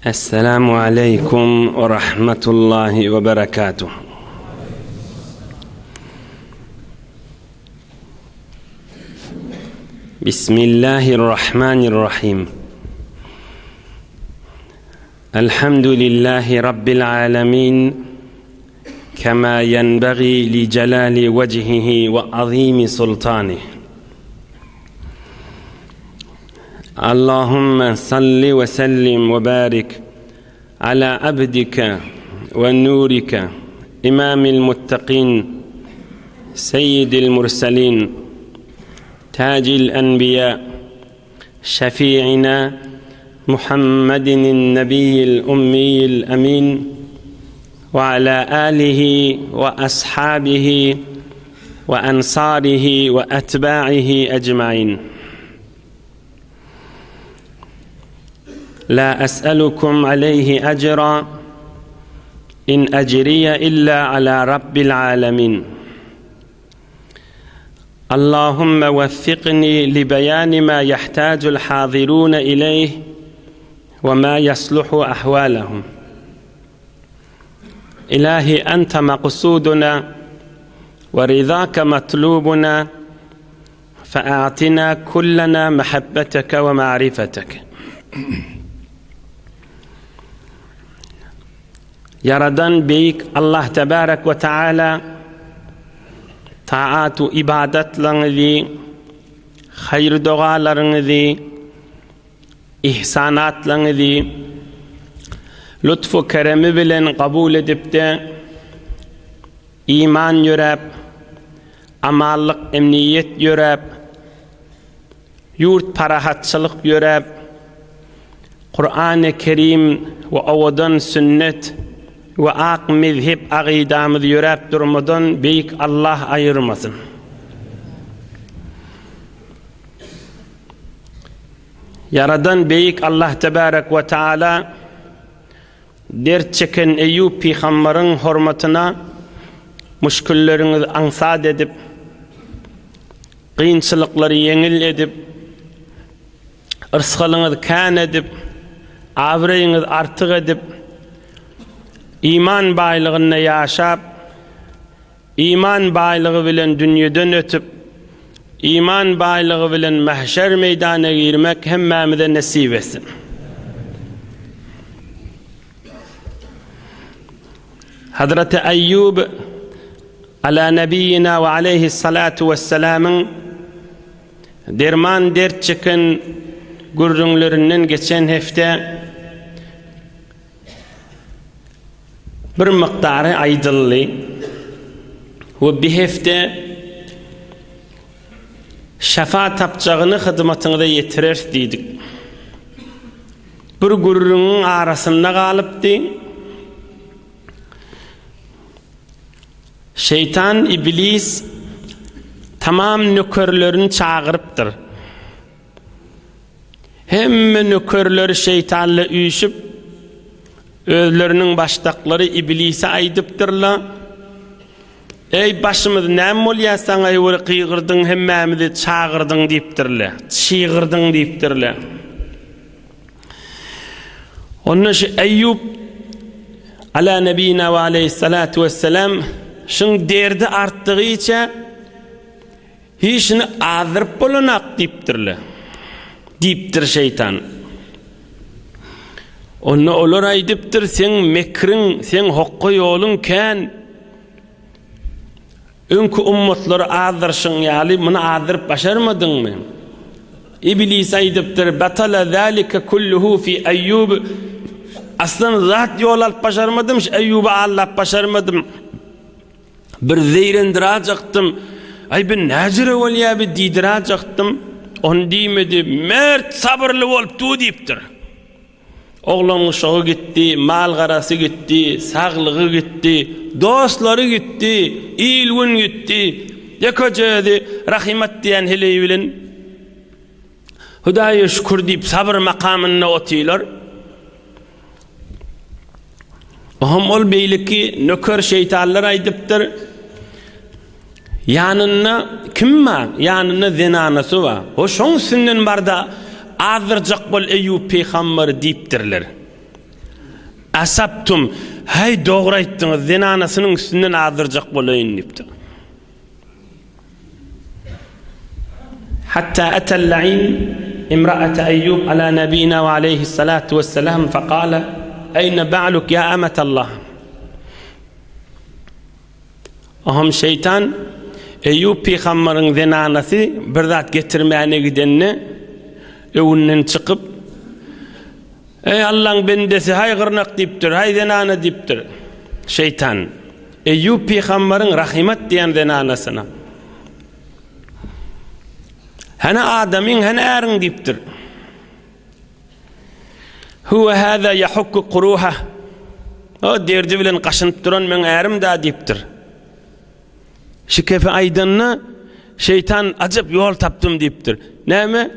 السلام عليكم ورحمة الله وبركاته. بسم الله الرحمن الرحيم. الحمد لله رب العالمين كما ينبغي لجلال وجهه وعظيم سلطانه. اللهم صل وسلم وبارك على عبدك ونورك إمام المتقين سيد المرسلين تاج الأنبياء شفيعنا محمد النبي الأمي الأمين وعلى آله وأصحابه وأنصاره وأتباعه أجمعين. لا أسألكم عليه أجرا إن أجري إلا على رب العالمين. اللهم وفقني لبيان ما يحتاج الحاضرون إليه وما يصلح أحوالهم. إلهي أنت مقصودنا ورضاك مطلوبنا، فأعطنا كلنا محبتك ومعرفتك. Yaradan beyik Allah tebarek ve teala taatu ibadetlerinizi, hayır dualarınızı, ihsanatlarınızı lütfu keremi bilen kabul edip de iman yürep, amallık emniyet yürep, yurt parahatçılık yürep, Kur'an-ı Kerim ve avadan sünnet ve ak mezhep aqidamız yürep durmadan beyik Allah ayırmasın. Yaradan beyik Allah tebarek ve teala dert çeken Eyyub peygamberin hürmetine müşküllerinizi ansad edip, kıyınçılıkları yengil edip, ırskalınızı kan edip, avreyiniz artık edip, iman baylığına yaşap, iman baylığı bilen dünyadan ötüp, iman baylığı bilen mahşer meydana girmek hemmemize nasip etsin. Hazreti Eyyub ala nebiyyina ve aleyhissalatu vesselam'ın derman dert çeken gurrunlarından geçen hafta bir miktarı aydınlı ve bir hafta şefa tapacağını hizmetine yetirir dedik. Bir gurrunun arasında kalıptı. Şeytan, iblis tamam nökerlerini çağırıptır. Hem nökerleri şeytanla uyuşup özlerinin baştakları iblise aydıptırlar. Ey başımız näme bolýar sana ýöre kıýgırdyň hemmemizi çağırdyň diýipdirler. Çığırdyň diýipdirler. Onun şu Eyyub ala nebiyina ve aleyhissalatu vesselam şun derdi artdygyça hiçni azyryp bolanak diýipdirler. Diýipdir şeytan. Onu olar aydypdyr, sen mekrin, sen hokka ýoluň kän. Önkü ummatlary azyrşyň ýaly, muny azyryp başarmadyňmy? İblis aydypdyr, batala zalika kulluhu fi Eyyub. Aslan zat ýol alyp başarmadym, Eyyuba Allah başarmadym. Bir zeyrendirajaqtym. Ay ben näjere bolýar bir diýdirajaqtym. On diýmedi, mert sabırly bolup tu diýipdir. Oğlanın şoğu gitti, mal garası gitti, sağlığı gitti, dostları gitti, ilgün gitti. Yekocedi rahimat diyen heleyi bilen Hudaya şükür deyip sabır makamına otiýlar. Oham ol beýliki nöker şeytanlar aýdypdyr. Yanına kim var? Yanına zinanası var. O şoň sünnen barda azırjak bol Eyyub peygamber diýipdirler. asabtum hay doğru aytdyňyz zinanasynyň üstünden azdyrjak bolaýyn diýipdi. Hatta atal la'in imra'at Ayyub ala nabiyina ve alayhi salatu vesselam faqala ayna ba'luk ya amatallah. Aham şeytan Eyyub peýgamberiň zinanasy bir zat getirmäne gidenni öwünden çykyp ey Allah'ın bendesi hay gırnak diýipdir, hay zinana diýipdir. Şeytan Eyyub peýgamberiň rahimat diýen zinanasyna hana adamyň hana äriň diýipdir. Huwa hada yahukku quruha. O derdi bilen gaşynyp duran men ärim da diýipdir. Şu kefe aydınna şeytan acep yol tapdım diýipdir. Näme?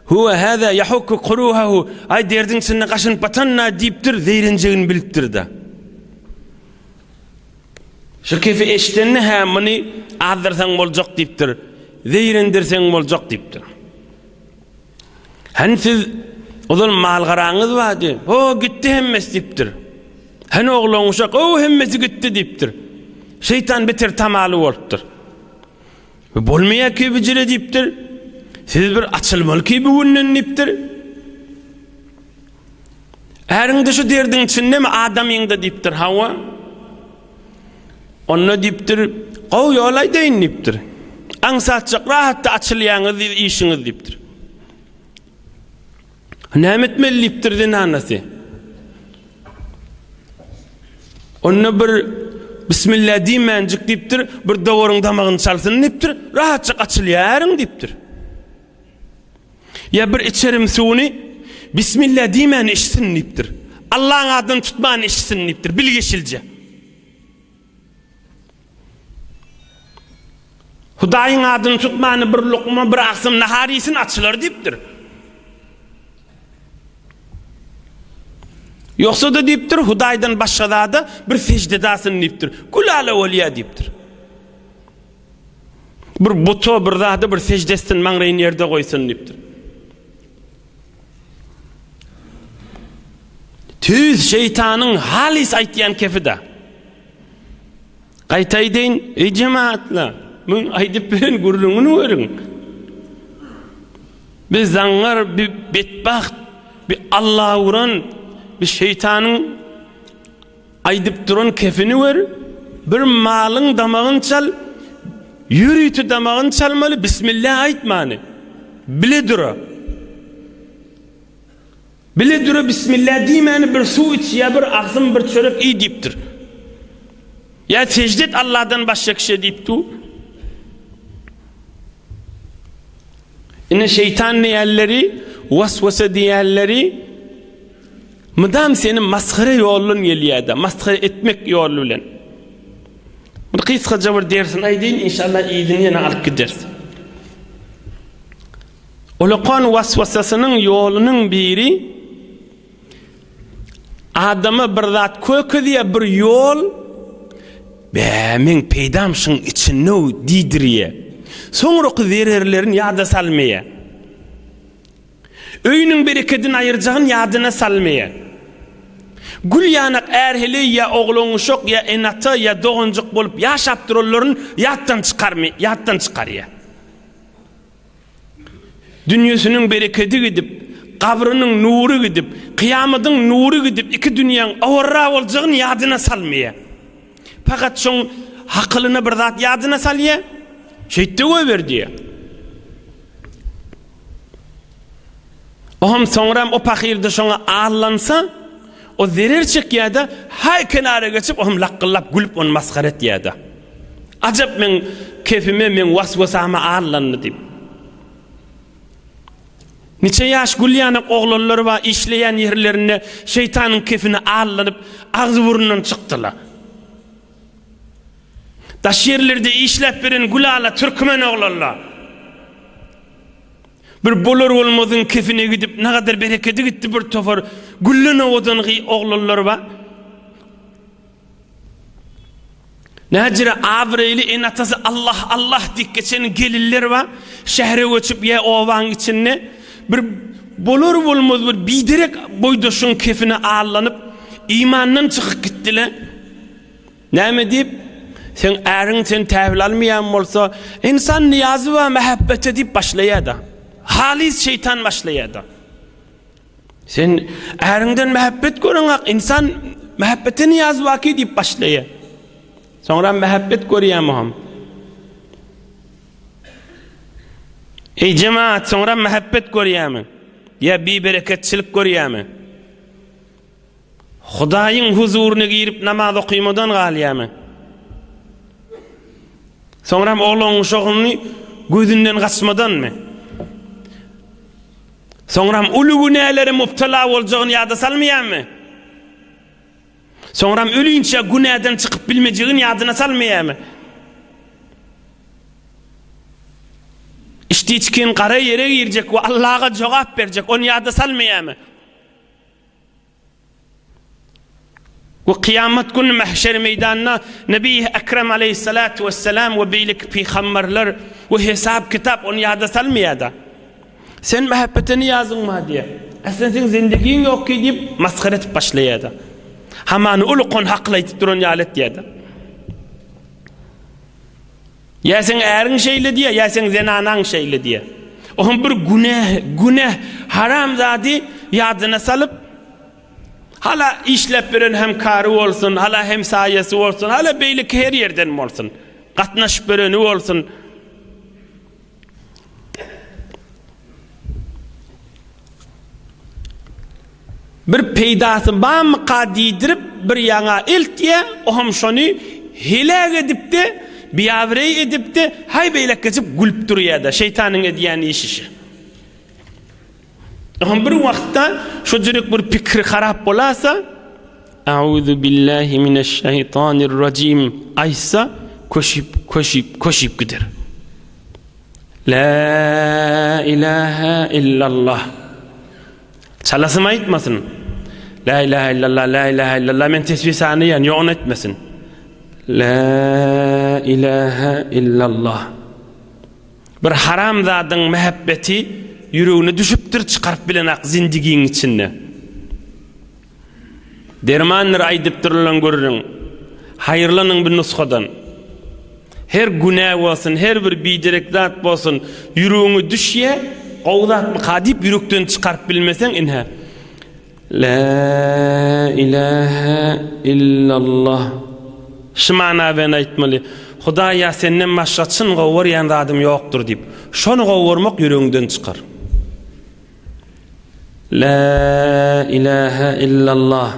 Huwa hada yahukku quruhahu. Ay derdin sinne gaşynyp batanna diýipdir, zeyrenjegini bilipdir da. Şu kefe eşitenne ha meni azdyrsaň boljak diýipdir. Zeyrendirseň boljak diýipdir. Hani siz ozal mal garaňyz wadi. O gitti hemmes diýipdir. Hani oglaň uşak o hemmesi gitti diýipdir. Şeytan beter tamaly bolupdyr. Bolmaýa ki bijire diýipdir. Siz bir açylmaly ki bugünden diýipdir. Äriňde şu derdiň içindemi adamyňda diýipdir hawa. Onna diýipdir, "Gow ýolay deýin" diýipdir. Aňsatjak rahatda açylýaňyz işiňiz diýipdir. Näme etmeli diýipdir zinanasy. Onna bir Bismillah diýmänjik diýipdir, bir dowaryň damagyny çalsyn diýipdir, rahatça açylýaryň diýipdir. Ya bir içerim suwuny Bismillah diýmän içsin diýipdir. Allah'ın adyny tutman içsin diýipdir, bilgeşilje. Hudaýyň adyny tutmany bir lokma bir aksym naharisin açylar diýipdir. Yoksa da diýipdir, Hudaýdan başga da bir secdedasyn diýipdir. Kulala waliya diýipdir. Bir buto bir zady bir secdesiň maňraýyny ýerde goýsyn diýipdir. Tüz şeytanyň halis aýtýan kefida. Gaýtaýdyn, ey jemaatlar, men aýdyp beren gurlugyny görüň. Biz zaňar bir betbaht, bir Allah uran bir şeytanın aydyp duran kefini ver, bir malyň damagyny çal, ýürüýti damagyny çalmaly, Bismillah aýtmany. Biledira. Biledira Bismillah diýmäni bir suw iç, ya bir agsym bir çörek iý diýipdir. Ya secdet Allah'dan başga kişi diýipdi. Ine şeytan diýerleri, waswasa diýerleri mıdam seni maskara yolun geliyada, maskara etmek yolu bilen. Bunu kıskaca bir dersin aydın, inşallah iyidini yana alıp gidersin. Olaqan vasvasasının yolunun biri, adama bir zat kökü diye bir yol, men peydamşın içinde diydiriye. Sonra o zererlerin yada salmaya. Öýünün bereketini ayırjağın yadına salmaya. Gül yanak erheli ya oglaňuşok ya enata ya doğunjuk bolup yaşap duralaryň yattan çıkarya. Dünyasının bereketi gidip, kabrynyň nuru gidip, kıyamatyň nuru gidip, iki dünýäň awara boljagyny yadına salmaya. Fakat şoň hakylyna bir zat yadına salya, şeýtde goýberdi. Oham soňram o pakirde şoňa ağlansa, o zerer çekýärde hay kenara geçip oham laqqyllap gülüp onu maskara etýärdi. Ajap men kefime men waswasama ağlandy diýip. Niçe yaş gülýanyk oglanlar we işleýän ýerlerine şeytanyň kefine ağlanyp agzy burundan çykdylar. Daş ýerlerde işläp beren gülala türkmen oglanlar. Bir bolar olmadyň kefine gidip ne kadar bereketi gitti bir tofar güllüne odangy oglanlar ba. Näjire Avreyli enatası Allah Allah diýip geçen geliller ba. Şähere göçüp ýa owaň içinde bir bolar bolmaz bir biderek boýdaşyň kefine ağlanyp imandan çıkıp gittiler. Näme deyip sen äriň sen täbil almayan bolsa insan niyazy we mehabbet edip başlaýar. Halis şeytan başlaýar. Sen äriňden mehabbet görüňek insan mehabbetini niyaz waki deyip başlaýar. Sonra mehabbet görýärmi? Ey cemaat, sonra mehabbet görýärmi? Ya bir bereketçilik görýärmi? Hudaýyň huzuruny girip namaz okuymadan galýärmi? Sonra oğlun uşagyny gözünden gaçmadanmy? Sonra uly günählere mubtala boljagyny ýada salmaýarmy? Sonra ölünçe günäden çıkıp bilmejigini ýadyna salmaýarmy? İşte içkin qara yere girecek ve Allah'a cevap verecek, onu ýada salmaýarmy? Ve kıyamet günü mahşer meydanına Nebi Ekrem aleyhissalatu vesselam ve beylik peygamberler ve hesap kitap onu ýada salmaýar. Sen mehabbetini yazınma diye. Aslında sen zindigiň yok ki deyip maskara etip başlaýar. Hamany ulukun hakla etip duran ýalet diýär. Ya sen äriň şeýle diye, ya sen zenanaň şeýle diye. Oň bir günah, haram zady ýadyna salyp hala işlep bilen hem kary bolsun, hala hem saýasy bolsun, hala beylik her yerden bolsun. Gatnaşyp bereni bolsun. Bir peýdasy bam qadidirip bir ýaňa eltýe, oňam şonu hilak edip de biýavrey edip de hay beýlek geçip gülüp durýar-da, şeytanyň edýän işi. Oňam bir wagtda şu jürek bir pikri harap bolasa, "Auzu billahi mineşşeytanirracim" aýsa koşup gider. La ilahe illallah. Çalasım aytmasın. La ilahe illallah, la ilahe illallah. Men tesbih saniyen yoğun etmesin. La ilahe illallah. Bir haram zadyň mehabbeti yüreğine düşüpdir, çıkarıp bilenak zindigiň içinde. Dermanlar aýdyp durulan görüriň. Hayırlanyň bir nusxadan. Her günah bolsun, her bir biderek zat bolsun, yüreğine düşýe, gowdatmy kadip yürekden çıkarıp bilmesen inha. La ilahe illallah. Şumana ben aýtmaly. Hudaýa senden başga çyn gowurýan zadym ýokdur diýip, şonu gowurmak yüreğinden çıkar. La ilahe illallah.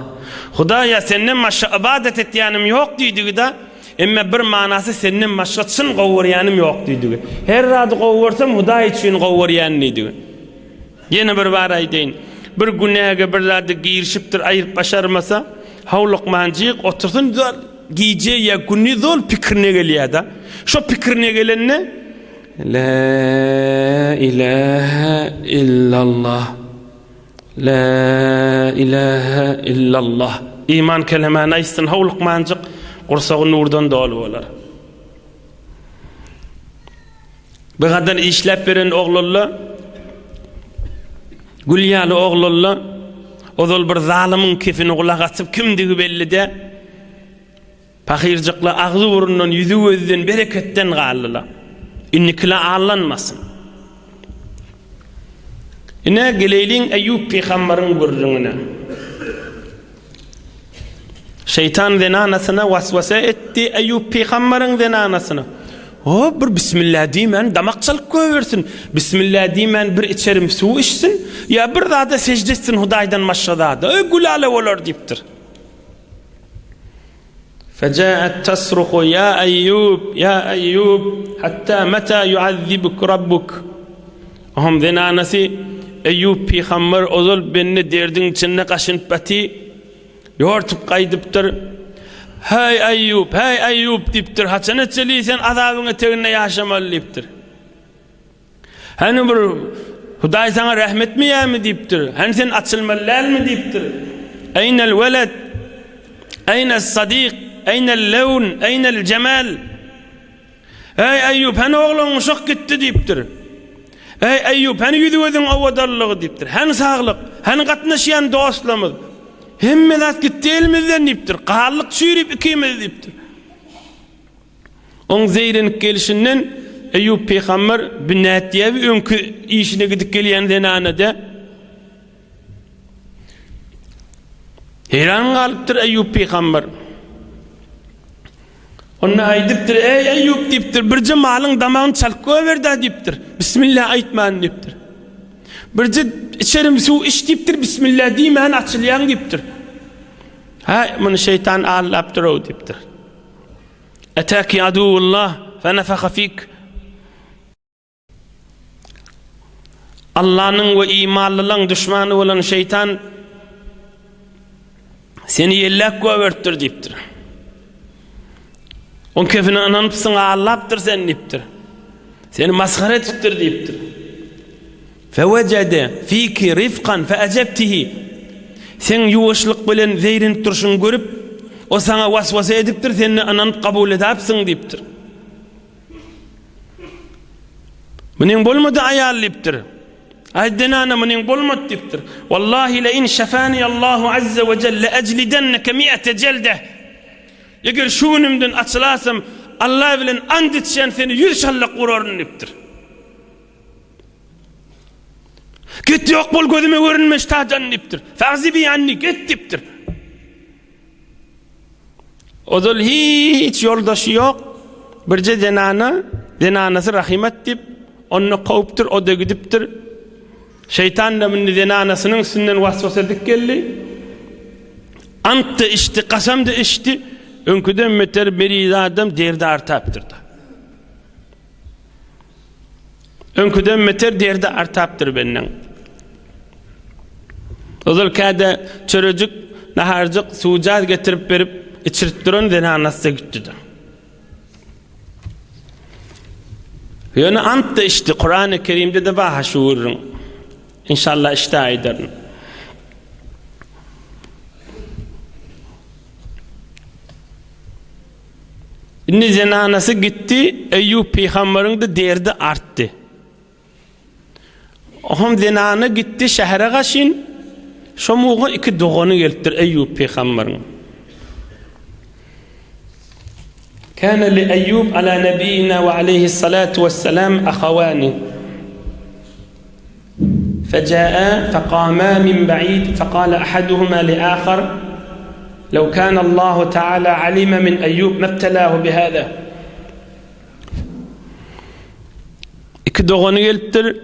Hudaýa senden başga ibadet etýänim ýok diýdigi-de, emme bir manasy senden başga çyn gowurýanym ýok diýdigi. Her zady gowursam Hudaý üçin gowurýan diýdigi. Ýene bir bar aýdyn. Bir günäge bir zady girişipdir, aýyryp başarmasa, hawlukmanjyk otursun gije ya günni zol pikrine gelýär-da. Şo pikrine gelenne la ilahe illallah. La ilahe illallah. İman kelimany aýsyn hawlukmanjyk gursagy nurdan dolu bolar. Bu kadar işlep beren oğlullar, Gülýaly oğlullar, ozol bir zalymiň kefini gulak açyp kimdigi belli de, pakirjykla agzy burundan, ýüzi gözden, bereketten galdylar. Innikile allanmasın. Ine geleyliň Eyyub peýgamberiň gurrüňine. Şeytan zenanasyna waswasa etdi Eyyub peýgamberiň zenanasyna. O bir bismillah diýmen damakçylyk köwersin. Bismillah diýmen bir içerim suw içsin, ya bir zada secde etsin Hudaýdan maşgada. Gülale bolar diýipdir. Fejaat tasruhu ya Eyyub hatta mata yu'azzibuk rabbuk. Aham zenanasy Eyyub peýgamber ozul benne derdin içinde gaşynyp bati ýortup gaýdypdyr. Hey Eyyub diptir. Haçan etçeli sen azabyňa tegine ýaşamaly diptir. Hani bir Hudaý sana rahmet mi ýa-mi diptir. Hani sen açylmalymy diptir. Eynel veled, eynel sadiq, eynel lawn, eynel cemal. Hey Eyyub, hani oğlun uşak gitti diptir. Hey Eyyub, hani ýüzi gözüň awadarlygy diptir. Hani saglyk, hani gatnaşýan dostlamyz. Hemme zat gitti elimizden diptir. Qallyk çürüp ikimiz diptir. On zeyrenip gelişinden Eyyub peygamber binnatiye ve önkü işine gidip gelen zenanede heyran kalıptır Eyyub peygamber. Ona aydıptır, ey Eyyub diptir, birce malın damağını çalıp koyverdi diptir. Bismillah aytman diptir. Birce içerim su iç diptir, Bismillah deymen açılyan diptir. Ha, bunu şeytan ağırlaptır o diptir. Etaki aduvullah fe nefaka fik. Allah'ın ve imanlılığın düşmanı olan şeytan seni yellek koyvertir diptir. On kefine ananıpsın ağırlaptır sen diptir. Seni maskara ettir diptir. Fevecede fiki rifkan fe ecebtihi. Sen yuvuşluk bilen zeyrin turşun görüp o sana vasvasa ediptir, seni ananıp kabul edapsın diptir. Minin bolmadı ayarliptir. Ayden ana minin bolmadı diptir. Wallahi la in şefani Allahu azze ve celle eclidenneke mi'ete celde. Eğer şu önümden açılasam Allah bilen and etsen seni 100 şallak vurarım diptir. Git yok bol gözüme görünmüş tadan diptir. Fazibi anni git diptir. Odul hiç yoldaşı yok. Birce zenanası rahimet dip onu kovuptur, o da gidiptir. Şeytan da minni zenanasının üstünden vasvasa edik geldi. Ant da içti, kasam da içti. Önküden meter beri adam derdi artaptırdı. Önküden meter derdi artaptır benden. Odul kada çörücük, naharcık, sucaz getirip verip içirip duran zenanası gitti de. Yani ant da işte Kur'an-ı Kerim'de de baha şuurun. İnşallah işte ederim. İnni zenanası gitti, Eyyub peygamberin de derdi arttı. Ohum zenanı gitti şehre kaşin, şomuğun iki doğunu geltir Eyyub peygamberin. كان لأيوب على نبينا وعليه الصلاة والسلام أخوان فجاء فقاما من بعيد فقال أحدهما لآخر لو كان الله تعالى علم من أيوب ما ابتلاه بهذا. İki doğanı geliptir.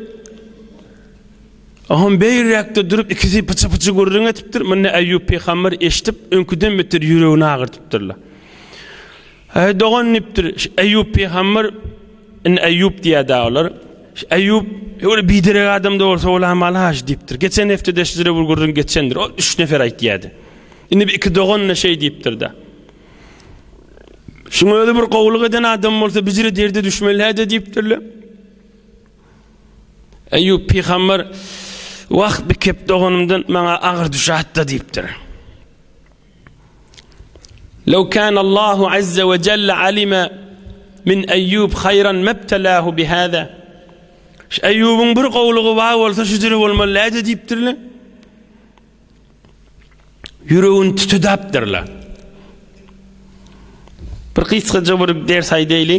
Ahım beyrekte durup ikisi pıçı pıçı gurrun etiptir. Menne Eyyub peygamber eşitip önküden beter yüreğini ağırtıptırlar. Doğan niptir. Eyyub peygamber Eyyub diye dağlar. Eyyub öyle bidirek adam da olsa ola malaj diptir. Geçen hafta da sizlere vurgurdun geçendir. O 3 nefer ait diyedi. Şimdi bir iki doğanla şey diptir da. Şunu öyle bir kovuluk eden adam olsa bizire derdi düşmeli de diptirler. Eyyub peygamber vakt bir kep doğanımdan bana ağır düşe hatta diptir. لو كان الله عز وجل علم من أيوب خيرا ما ابتلاه بهذا. Eyyub'un bir qawluğu var olsa şüdürü olmalı da deyiptirler. Yüreğin tütüdaptırlar. Bir kısaca bir ders aydayli.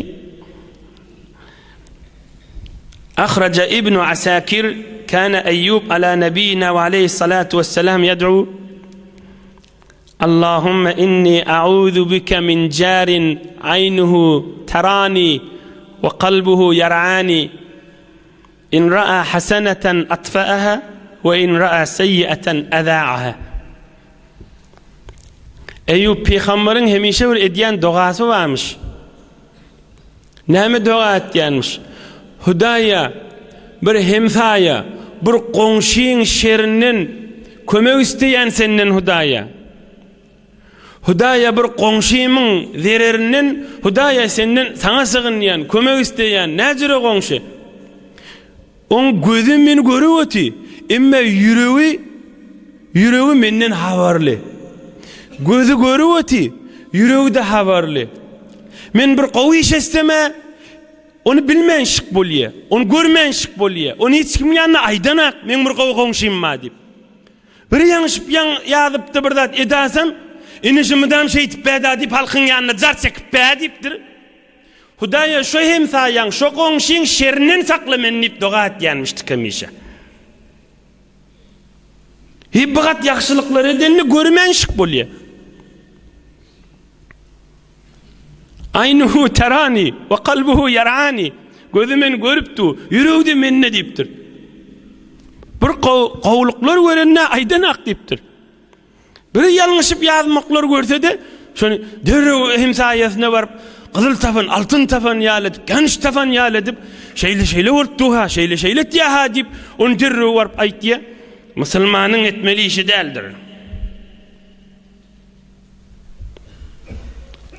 أخرج ابن عساكر كان أيوب على نبينا وعليه الصلاة والسلام يدعو اللهم إني أعوذ بك من جار عينه تراني وقلبه يرعاني إن رأى حسنة أطفأها وإن رأى سيئة أذاعها. Eyyub peygamberin hemişe bir ediyen duası varmış. Näme dua etdiyanmış? Hudaya bir hemsaya bir qoňşyň şerrinden kömek isteyen senden Hudaya. Hudaya bir qoňşymyň zererinden Hudaya senden sana sığınýan, kömek isteyen näjere qoňşy? On gözüm meni görüp öti, emma yüreği menden habarly. Gözü görüp öti, yüreği de habarly. Men bir gowy iş isteme, onu bilmän şyk bolýar, onu görmän şyk bolýar. Onu hiç kim ýanyna aýdanak, men bir gowy qoňşym ma dip. Bir yanlışıp yazıptı bir zat edasam, inişimden şey tipeda deyip halkın yanına car çekip be deyiptir. Hudaya şu hemsayan, şu komşun şerinin saklamen deyip doğa etyenmiştik hemişe. Hibbat yaxşılıkları edenini görmenşik bolýar. Aynuhu terani ve kalbuhu yarani. Gözümen görüptü, yüreği menne deyiptir. Bir qowluklar görenne aydan ak deyiptir. Biri yanlışıp yazmaklar görse de şonu derrew hemsayasyna barıp kızıl tapan, altın tapan ýaledip, geniş tapan ýaledip, şeýle urtduha, şeýle diýaha deyip, onu derrew barıp aýtdy. Müslümanyň etmeli işi däldir.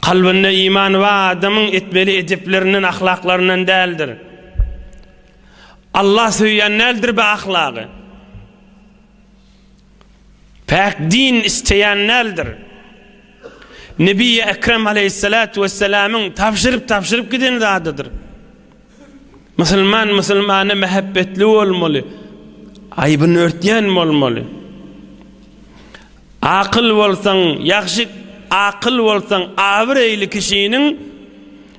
Kalbinde iman we adamyň etmeli edepleriniň ahlaklarynyň däldir. Allah söýýänlerdir be ahlagy. Pak din isteýänlerdir. Nebi Ekrem aleyhissalatu vesselam'ın tapşırıp giden zadıdır. Müslümana mehabbetli olmalı. Aybını örtýän bolmaly. Akıl bolsaň, ýaxşy akıl bolsaň, awır eýli kişiniň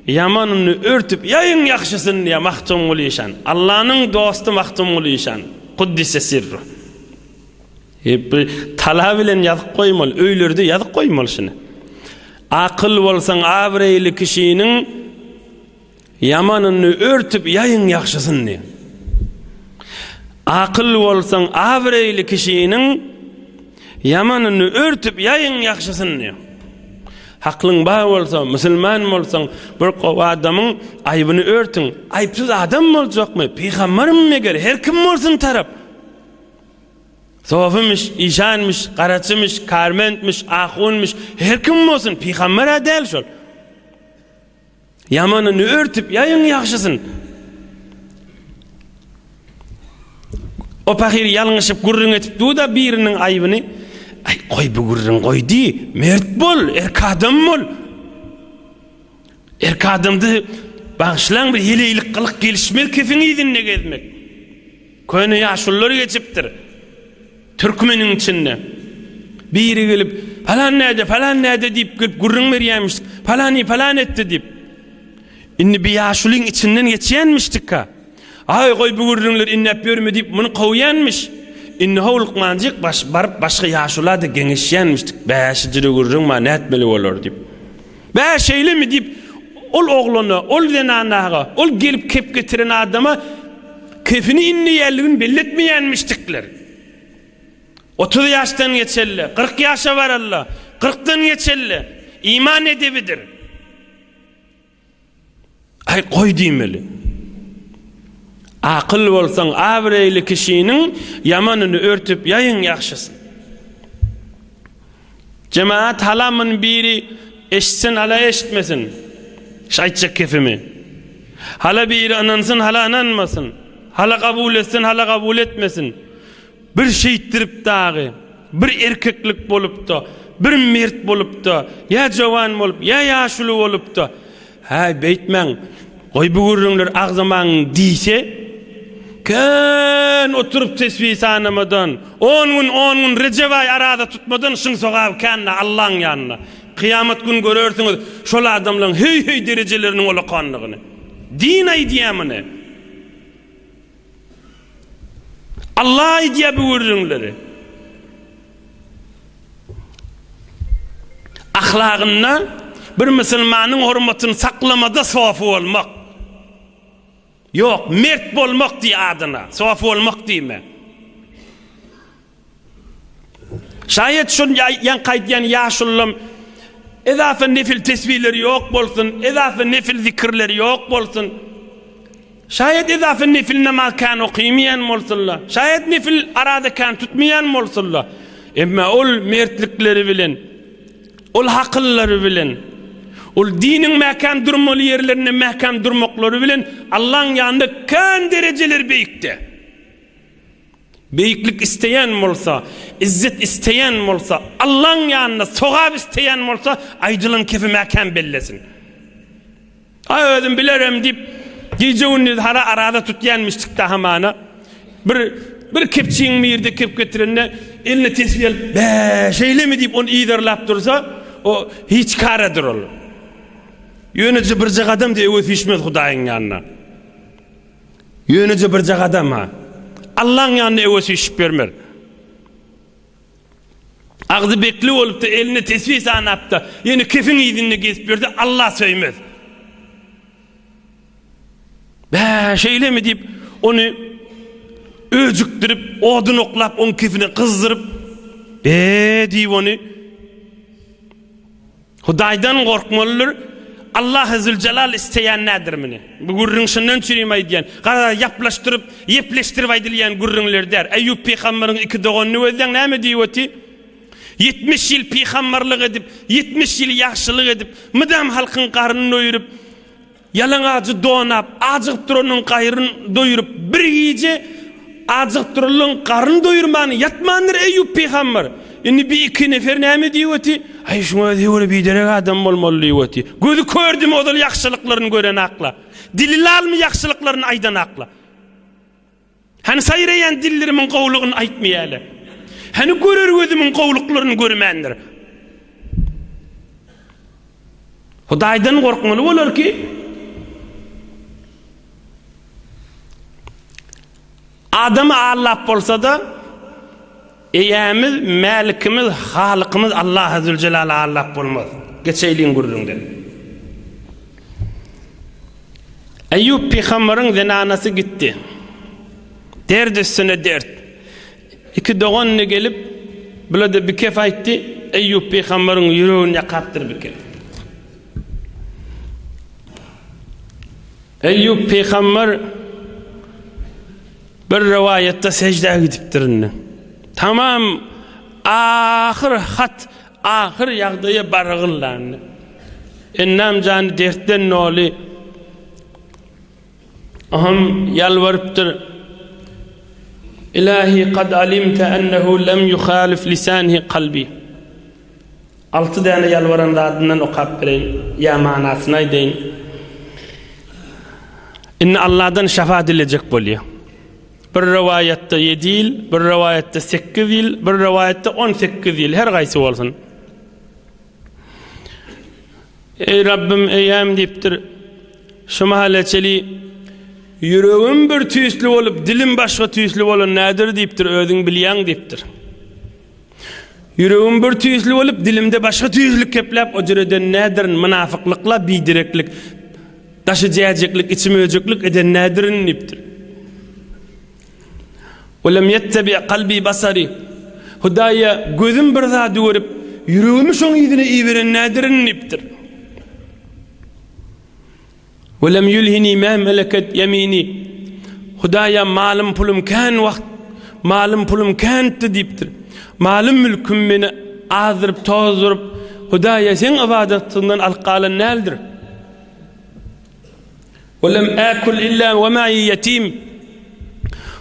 ýamanyny örtüp ýaýyň ýaxşysyny diýe mahtum bolýan. Allah'nyň dostu mahtum bolýan. Kuddise sirru. Hep talab bilen ýazyp goýmaly, öýlerde ýazyp goýmaly şunu. Akıl bolsaň, awır eýli kişiniň ýamanyny örtüp ýaýyň ýaxşysyny diýe. Akıl bolsaň, awır eýli kişiniň ýamanyny örtüp ýaýyň ýaxşysyny. Haklyň bar bolsa, musulman bolsaň, bir adamyň aýbyny örtüň. Aýpsız adam boljakmy? Peýgamberim meger her kim bolsun tarap. Sofymış, işanmış, garaçymış, karmentmiş, ahunmış, her kim bolsun peýgamber adel şol. Ýamanyny örtüp ýaýyň ýaxşysyny. O pahir yalňyşyp gurrun etip da biriniň aýbyny ay koy bu gurrun koydy, mert bol, erkadam bol. Erkadamdy başlaň bir hileylik kılık gelişmel kefini idinne gezmek. Köne ýaşullar geçipdir. Türkmeniň içinde. Biri gelip falan näde diýip gelip gurrun berýärmiş. Falan etdi diýip. Inni bir ýaşulyň içinden geçýänmişdik ka. Ay koy bu gurrunlar innep berme diýip muny goýýanmış. Inni howlukmanjyk barıp başga ýaşulada geňeşýänmişdik. Bäşijiri gurrun ma nätmeli bolar diýip. Bäşeýlemi diýip ol ogluna, ol denanaga, ol gelip kep getiren adama kefini inni ýerligini belletmeýänmişdikler. 30 ýaşdan geçelli, 40 ýaşa baralla, 40'dan geçelli. İman edebidir. Ay koy diýmeli. Akıl bolsaň, awır eýli kişiniň ýamanyny örtüp ýaýyň ýaxşysyn. Cemaat halamyn biri eşitsin, hala eşitmesin. Şaýtjak kefimi. Hala biri anansın, hala ananmasın. Hala kabul etsin, hala kabul etmesin. Bir şeýitdirip dagy, bir erkeklik bolupdy, bir mert bolupdy, ýa jowan bolup, ýa ýaşuly bolupdy. Ha beýtmeň, goý bu gurrunlar agzamaň diýse, kan oturup tesbih sanamadan 10 gün Recep ay arada tutmadan şun sogab kanna Allah'ın yanına. Kıyamet gün görürsünüz şol adamlaryň hey dereceleriniň olakanlygyny. Din aýdýamyny. Allah aýdýar bu gurrunlary. Ahlagyna bir musulmanyň hormatyny saklamada sofy bolmak. Yok, mert bolmak diýe adyna, sofy bolmak diýme. Şayet şun ýan gaýtýan ýaşullam edafa nefil tesbihleri ýok bolsun, edafa nefil zikirleri ýok bolsun. Şayet edafa nefil namaz kan okuymayan bolsunlar. Şayet nefil arada kan tutmayan bolsunlar. Emma ol mertlikleri bilen, ol hakylları bilen, ol dinin mäkam durmaly ýerlerine mäkam durmaklary bilen Allah'ın ýanynda kan dereceler beýikde. Beýiklik isteyen bolsa, izzet isteyen bolsa, Allah'ın ýanynda sogap isteyen bolsa, aýdylan kefi mäkam bellesin. Ay özüm bilerem diýip gece gündüz hara arada tutýanmışdyk da hamana. Bir bir kepçiğin mirde kep getirenne eline tesbih alıp şeyle mi deyip onu iyidirlap dursa o hiç karadır olur. Yönücü bir cak adam diye öt işmez Hudayın yanına. Yönücü bir cak adam ha. Allah'ın yanına öt işip vermer. Ağzı bekli olup da eline tesbih sanap da yeni kefin iyidinle gezip verdi Allah söymez. Şeyle mi deyip onu öcüktürüp odun oklap onun kefini kızdırıp deyip onu Hudaydan korkmalıdır. Allah Zülcelal isteyen nedir mini? Bu gurrun şundan çürüymeyi diyen, kadar yaplaştırıp, yepleştirip aydılayan gurrunlar der. Eyyub Peygamber'in iki doğanını özden ne mi diyor ki? 70 yıl peygamberlik edip, 70 yıl yaxşılık edip, müdam halkın karnını doyurup, yalan ağacı donap, acık duranın kayrını doyurup, bir iyice acık duranın karnını doyurmanı yatmandır Eyyub Peygamber. Şimdi bir iki nefer ne mi diyor ki? Ay şuna diyor bir derek adam olmalı diyor ki. Gözü kördü mü o da yaxşılıklarını gören akla. Dili al mı yaxşılıklarını aydan akla. Hani sayrayan dillerimin qovluğunu aytmayalı. Hani görür gözümün qovluklarını görmendir. Hudaydan korkmalı olur ki adamı Allah olsa da eyemiz, melikimiz, halıkımız Allah Zülcelal'e Allah olmaz. Geçeyliğin gururunda. Eyyub Peygamber'in zenanası gitti. Dert üstüne dert. İki doğanına gelip böyle bir kef aytti. Eyyub Peygamber'in yüreğini yakaptır bir kef. Eyyub Peygamber bir rivayette secdeye gidiptir. Tamam ahir hat ahir yağdıya barğınlandı. Ennam canı dertten noli aham yalvarıptır. İlahi kad alimte ennehu lem yukhalif lisanihi kalbi. 6 tane yalvaran da adından okuyup vereyim. Ya manasına deyin. İnne Allah'tan şefaat edilecek boluyor. Bir rivayette 7 yıl, bir rivayette 8 yıl, bir rivayette 18 yıl. Her gaysi olsun. Ey Rabbim eyyam deyiptir. Şu mahaleçeli yüreğim bir tüyüslü olup, dilim başka tüyüslü olan nedir deyiptir, ödün bilyan deyiptir. Yüreğim bir tüyüslü olup, dilimde başka tüyüslük keplep, o cüreden nedir, münafıklıkla, bidireklik, taşıcayacaklık, içimeyeceklik eden nedirin deyiptir. وَلَمْ يَتَّبِعْ قَلْبِي بَصَرِي Hudaya gözüm bir zatı görüp, yüreğimi şoň ýüzüne iýveren nadirin nipdir. وَلَمْ يُلْهِنِي مَا مَلَكَتْ يَمِينِي Hudaya malım pulum kan wagt, malım pulum kantdy dipdir. Malım mülküm beni azyryp tozuryp, Hudaya sen ibadetinden alqalan näldir? وَلَمْ آكُلْ إِلَّا وَمَعِي يَتِيمٌ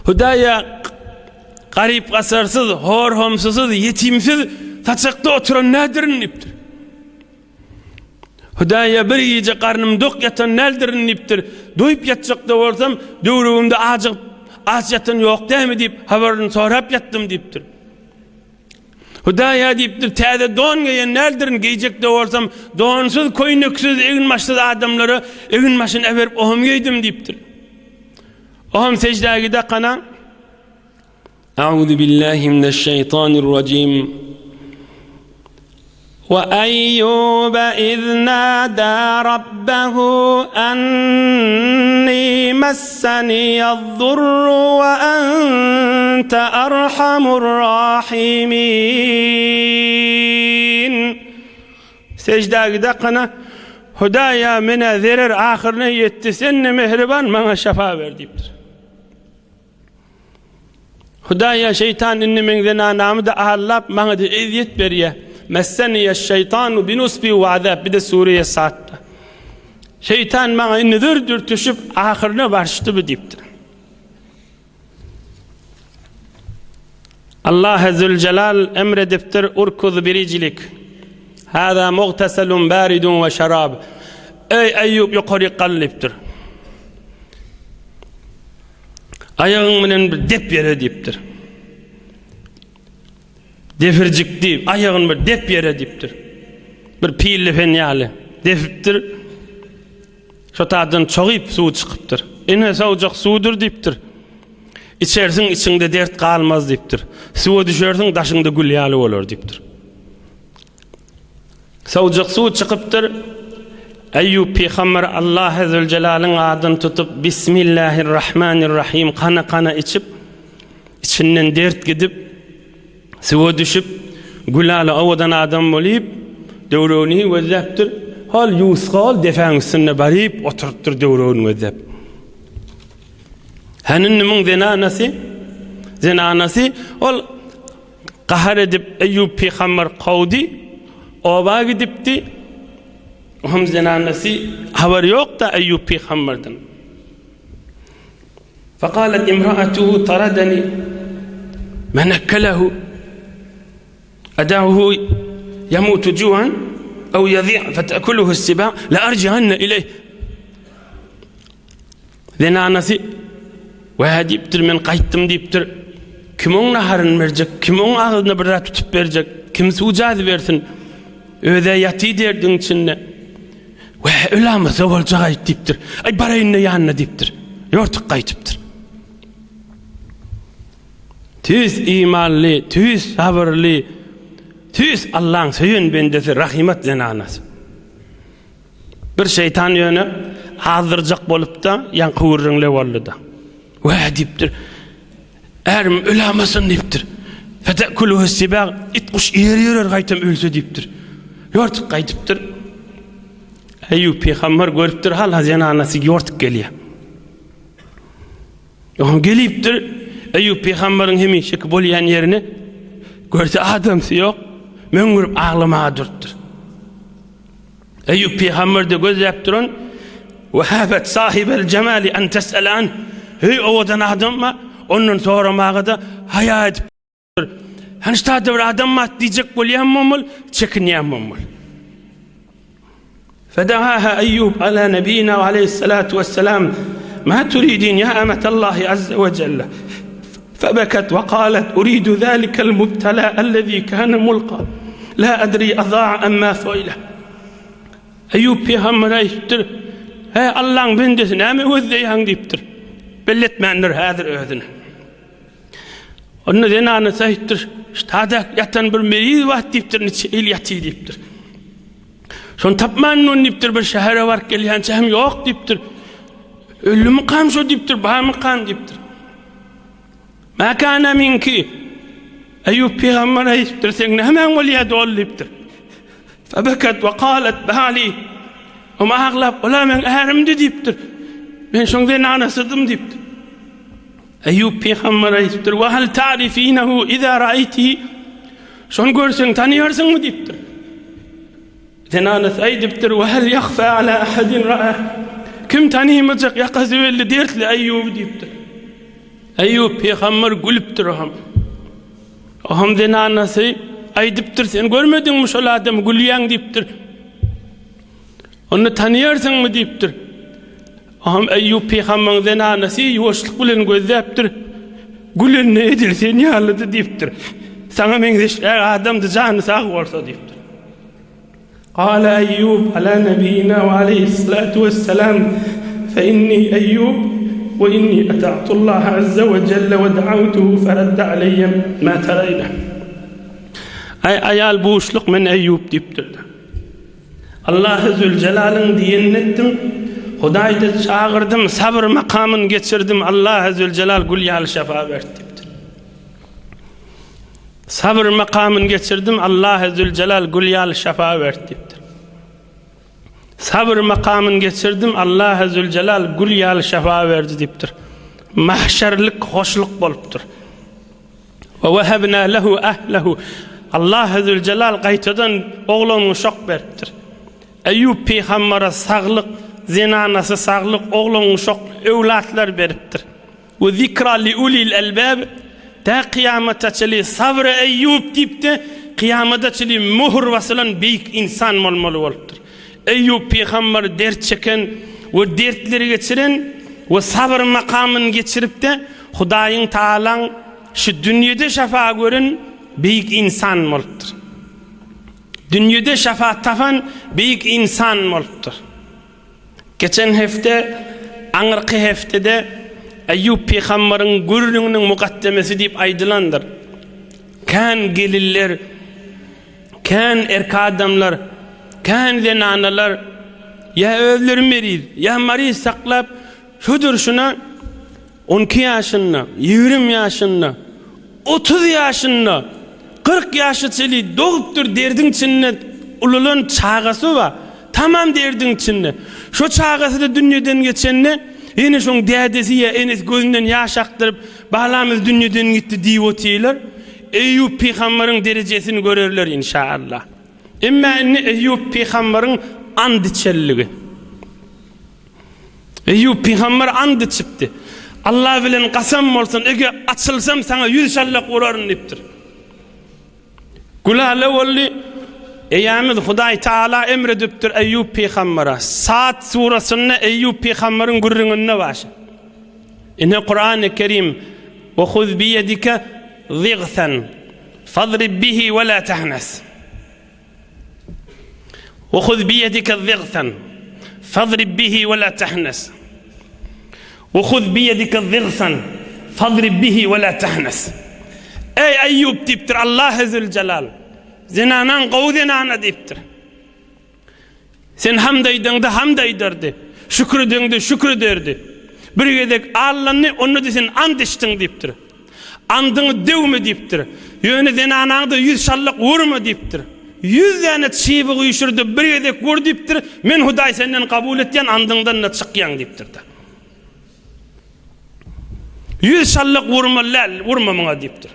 Hudaya garip gasarsız, hor homsuz, yetimsiz taçakta oturan nadirin nipdir. Hudaya bir iyice karnım dok yatan nadirin nipdir. Doyup yatacak da olsam, dövrüğümde aç yatan yok değil mi deyip, haberini sorap yattım deyiptir. Hudaya deyiptir, täze don giyen nadirin giyecek de olsam, donsuz, koynöksüz, eginmaşsız adamları, eginmaşın everip ohum giydim deyiptir. Ohum secdeye gide kana, أعوذ بالله من الشيطان الرجيم وأيوب إذ نادى ربه أني مسني الضر وأنت أرحم الراحمين secdeye gide kana Hudaya mene zerer ahirine yetti senne mehriban bana şefa ver deyiptir. Hudaya şeytan innimin zenanamı da ahallap bana da eziyet veriye. Messeniye şeytanu binusbi ve azab. Bir de Suriye saatte. Şeytan bana inni dürtüşüp ahirine başladı bu deyiptir. Allah Zülcelal emrediptir urkuz biricilik. Hâzâ muğteselun bâridun ve şarab. Ey Eyyub yukarı kalliptir. Ayağın bilen bir dep yere diptir. Defircikdi, ayağın bir dep yere diptir. Bir pilli fenyali defiptir. Şotadan çoğuyup suw çıkıptır. Ene sawjak suwdur diptir. İçersin içinde dert kalmaz diptir. Suwa düşersin daşında gül ýaly bolar diptir. Sawjak suw çıkıptır. Eyyub peygamber Allah azze celalyň adyny tutup Bismillahirrahmanirrahim kana içip içinden dert gidip suwa düşüp gülali awadan adam bolyp döwröni wezepdir. Hal ýusgal defäňisine baryp oturupdyr döwröni wezep. Hanin nimin zenanasy ol qahar edip Eyyub peygamber qawdy oba gidipdi. Hem zenanasy haber yok da Eyyub peygamberden. Faqalat imra'atuhu taradani man akalahu adahu yamutu ju'an aw yadhi' fata'kuluhu as-sibaa la arji'anna ilayh. Zenanasy wahadipdir men qaytdım dipdir. Kim oň naharyn berjek, kim oň agyny bir tutup berjek, kim suwjady bersin. Öde ýaty derdin içinde. Ve ölama zawaljaga dipdir. Ay baraýyna ýanyna dipdir. Ýortuk gaýtypdyr. Tüz imanly, tüz sabırly, tüz Allah'ın söýen bendesi rahimat zenanasy. Bir şeytan ýöne hazırjak bolup da ýan kıwrynle boldy. Ve dipdir. Erim ölamasyn dipdir. Fetekuluhu as-sibaq itquş ýer gaýtam ölse dipdir. Ýortuk gaýtypdyr. Eyyub peygamber görüpdir hal zenanasy ýortuk gelýär. Oňa gelipdir Eyyub peygamberiň hemişeki bolýan ýerini görse adamsy ýok. Men görüp aglamaga durupdyr. Eyyub peygamber de gözläp duran ve habat sahibel cemali an tes'alan. Hey owadan adamma ondan soramaga da haya edipdir. Hanışda bir adam mat diýjek bolýanmamyl, çekinýänmamyl. فدعاها أيوب على نبينا عليه الصلاة والسلام ما تريدين يا أمة الله عز وجل فبكت وقالت أريد ذلك المبتلى الذي كان ملقى لا أدري أضاع أم ما فعله. أيوب peygamber aýdypdyr Allah'ın bendesi näme özleýän diýipdir. Belletmändir häzir özüni. Onu zenany saýtdyr. Ştada ýatan bir meriz wagt diýipdir, il ýaty diýipdir. Şon tapman non dipdir bir şähere barıp gelýänçe hem ýok dipdir. Ölümi kan şo dipdir, bamy kan dipdir. Ma kana minki. Eyyub peygamber aýdypdyr, sen hemen bolýar dol dipdir. Fabakat we qalat bali. Oma aglap, ola men ärimdi dipdir. Men şoňdan anasydym dipdir. Eyyub peygamber aýdypdyr, "Wa hal ta'rifinahu iza ra'aytihi?" Şon görseň tanýarsyňmy dipdir. Zenanasy aýdypdyr, "Wa hal yakhfa ala ahadin ra'a?" Kim tanymajak ýakazy belli dertli Eyyub diýipdir. Eyyub peygamber gülüpdir ham. Aham zenanasy aýdypdyr, "Sen görmediňmi şol adamy gülýän?" diýipdir. "Onu tanýarsyňmy?" diýipdir. Aham Eyyub peygamberiň zenanasy ýoşlyk bilen gözläpdir. "Gülen ne edilsen ýalydy" diýipdir. "Sana men adamdy jany sag bolsa" diýipdir. قال أيوب على نبينا وعليه الصلاة والسلام فإني أيوب وإني أطعت الله عز وجل ودعوته فرد علي ما ترينا. Ayal boşluk men Eyyub dipdir. Allah Zülcelal'ın diýenetdim. Hudaýdy çağırdım, sabır makamyn geçirdim. Allah Zülcelal gülýal şefa berdi dipdir. Sabır makamyn geçirdim. Allah Zülcelal gülýal şefa berdi dipdir. Sabır makamyn geçirdim. Allah Zülcelal gülýal şefa berdi dipdir. Mahşerlik hoşluk bolupdyr. Ve wahhabna lehu ahlehu. Allah Zülcelal gaýtadan oglanyny şok beripdir. Eyyub peygambere saglyk, zenanasy saglyk, oglanyny şok öwlatlar beripdir. Ve zikra li ulil albab. Ta kıyamata çeli sabr Eyyub diýipdi. Kıyamata çeli muhr basylan beýik insan bolmaly bolupdyr. Eyyub peygamber dert çeken we dertleri geçiren we sabr makamyn geçirip de Hudaýyň Taalaň şu dünyede şefa gören büyük insan bolupdyr. Dünyede şefaat tapan büyük insan bolupdyr. Geçen hefte, aňyrky heftede Eyyub peýgamberin gürrüňiniň mukaddemesi diýip aýdylandyr. Kan geliller, kan erki adamlar, kan zenanalar ya özleri meriz, ya mariz saklap şudur şuna 12 ýaşynda, 20 ýaşynda, 30 ýaşynda, 40 ýaşy çeli dogupdyr derdiň içinde ululan çağası var. Tamam derdiň içinde. Şu çağası da dünýeden geçenne ene şoň dädesi ya enes gözünden ýaş akdyryp balamyz dünýeden gitdi diýip otylar. Eyyub peýgamberiň derejesini görerler inşallah. Emma Eyyub peýgamberiň and içelligi. Eyyub peýgamber and içipdi. Allah bilen kasam bolsun, eger açylsam sana 100 şallak uraryn diýipdir. Gulala bolly Eýamyz Hudaý Taala emredipdir Eyyub peýgambera. Saat surasyna Eyyub peýgamberiň gürrüňine başy. Ine Kur'an-ı Kerim "Ve huz bi yedike zigsan fadrib bihi ve la tahnas." Ve huz bi yedike zigsan fadrib bihi ve la tahnas. Ve huz bi yedike zigsan fadrib bihi ve la tahnas. Ey Eyyub diýipdir Allah Azze Celal. Zinanan gowdenana diýipdir. Sen hamdaýdyňda hamd aýdyrdy. Şükredeňde şükrederdi. Bir gedek Allahny onu desen and içdiň diýipdir. Andyňy dewme diýipdir. Ýöne zinanaňda 100 şallak wurma diýipdir. 100 ýane çyby güýşürdi bir gedek wur diýipdir. Men Hudaý senden kabul etýän andyňdan da çykýan diýipdir. 100 şallak wurma lal wurma maňa diýipdir.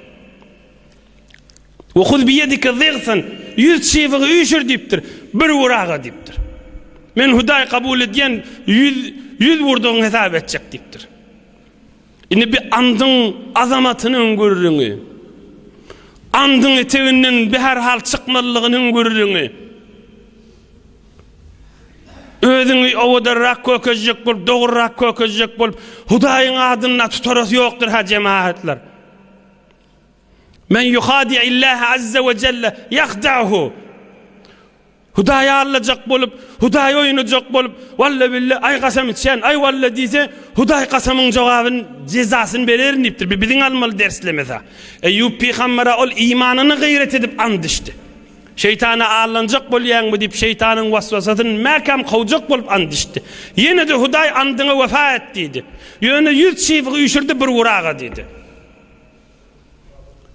Ve huz bi yedike zigsan 100 çyby güýşür diýipdir. Bir wuraga diýipdir. Men Hudaý kabul edýän 100 wurduň hesap etjek diýipdir. Ine bir andyň azamatynyň görrüňi. Andyň eteginden bir her hal çykmalygynyň görrüňi. Özüňi owadarrak kökezjek bolup, dogurrak kökezjek bolup, Hudaýyň adyna tutarasy ýokdur ha jemaatlar. Men yuhadi Allah azza ve celle yahda'hu. Hudaýy allajak bolup, Hudaýy oýunajak bolup, walla billahi ay kasam içen, ay walla diýse, Hudaý kasamyň jogabyny jezasyny berer diýipdir. Biziň almaly derslemese. Eyyub peýgambera ol imanyny gayret edip andyşdy. Şeytana allanjak bolýanmy diýip şeytanyň waswasasyny mäkam gowjak bolup andyşdy. Ýene de Hudaý andyňa wefa etdi. Ýöne 100 çyby güýşürdi bir wuraga diýdi.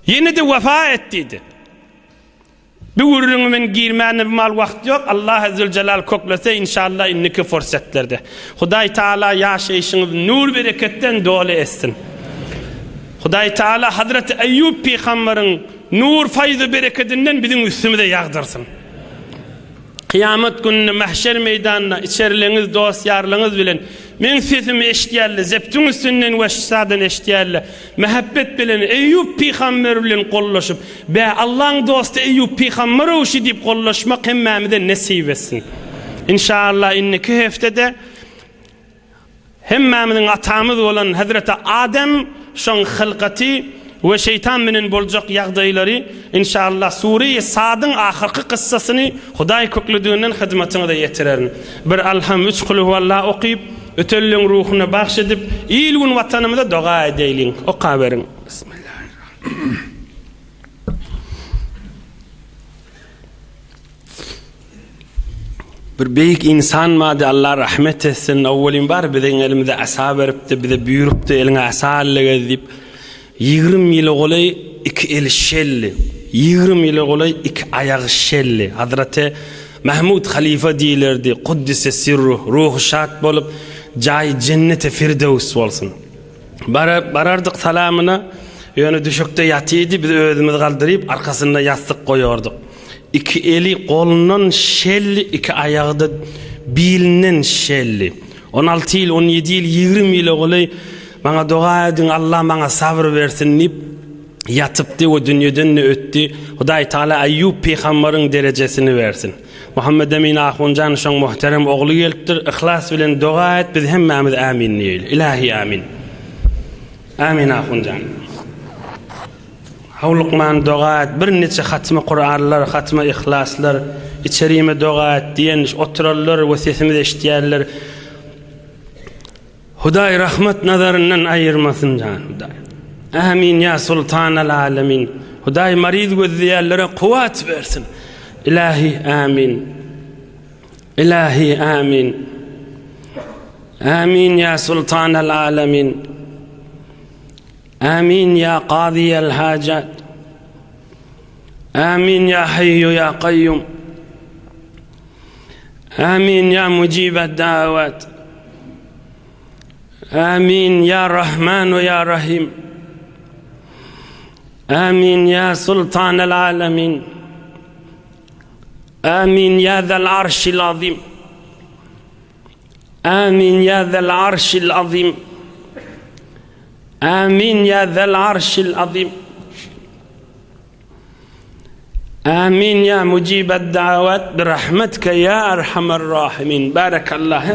Yine de vefa ettiydi. Bir gururunun girmeni bir mal vakti yok. Allah Azze Celal koklasa inşallah inniki fırsatlerde. Hudaý Taala yaşayışınız nur bereketten dolu etsin. Hudaý Taala Hazreti Eyyub peýgamberin nur fayzy bereketinden bizim üstümüze yağdırsın. Kıyamet gününe mahşer meydanına içerileriniz, dost yarlarınız bilen men sesimi eşdiyerle, zeptün üstünden ve şisadan eşdiyerle, mehabbet bilen Eyyub peýgamber bilen kollaşıp, be Allah'ın dostu Eyyub peýgamber oşi deyip kollaşmak hemmamide nesip etsin. İnşallah inniki heftede hemmamidin atamız olan Hazreti Adem şoň hılqati ve şeytan menen boljak ýagdaýlary inşallah Sure-i Sad'ın ahirki kıssasyny Hudaý köklüdüğünden hyzmatyna da ýetirerin. Bir alham 3 kul huvallah okyp ötelliň ruhuny bagş edip ilgun watanymyza doga edeýin. Oka berin. Bismillahirrahmanirrahim. Bir beýik insan mady Allah rahmet etsin. Awwelin bar biziň elimizde asa beripdi, bize büýüripdi, eliňe asa alýar 20 ýyl golay 2 el şelli, 20 ýyl golay 2 ayagy şelli. Hazreti Mahmud halifa diýilerdi, Kuddise sirru, ruhu şat bolup, jaý cennete firdevs bolsun. Barardyk salamyna, ýöne düşükde ýatydy, biz özümiz galdyryp arkasyna ýastyk goýardyk. 2 eli golundan şelli, 2 ayagda bilinen şelli. 16 ýyl, 17 ýyl, 20 ýyl golay bana dua edin, Allah bana sabır versin deyip yatıptı, o dünyadan ne öttü. Hudaý Taala Eyyub peýgamberin derejesini versin. Muhammed Emin Ahuncan şoň muhterem ogly gelipdir. İhlas bilen dua et, biz hemmamiz amin diýeýil. İlahi amin. آمين أخون جان هولقمان دوغات برنيتش ختم قرآن لر ختم إخلاص لر إتشريم دوغات دينش أطر لر وثيثم اشتيال لر هداي رحمة نظرنا أير مثن جان هداي آمين يا سلطان العالمين هداي مريض والذيال لر قوات بيرسن إلهي آمين إلهي آمين آمين يا سلطان العالمين آمين يا قاضي الحاجات آمين يا حي يا قيوم آمين يا مجيب الدعوات آمين يا رحمن يا رحيم آمين يا سلطان العالمين آمين يا ذا العرش العظيم آمين يا ذا العرش العظيم آمين يا ذا العرش العظيم آمين يا مجيب الدعوات برحمتك يا أرحم الراحمين بارك الله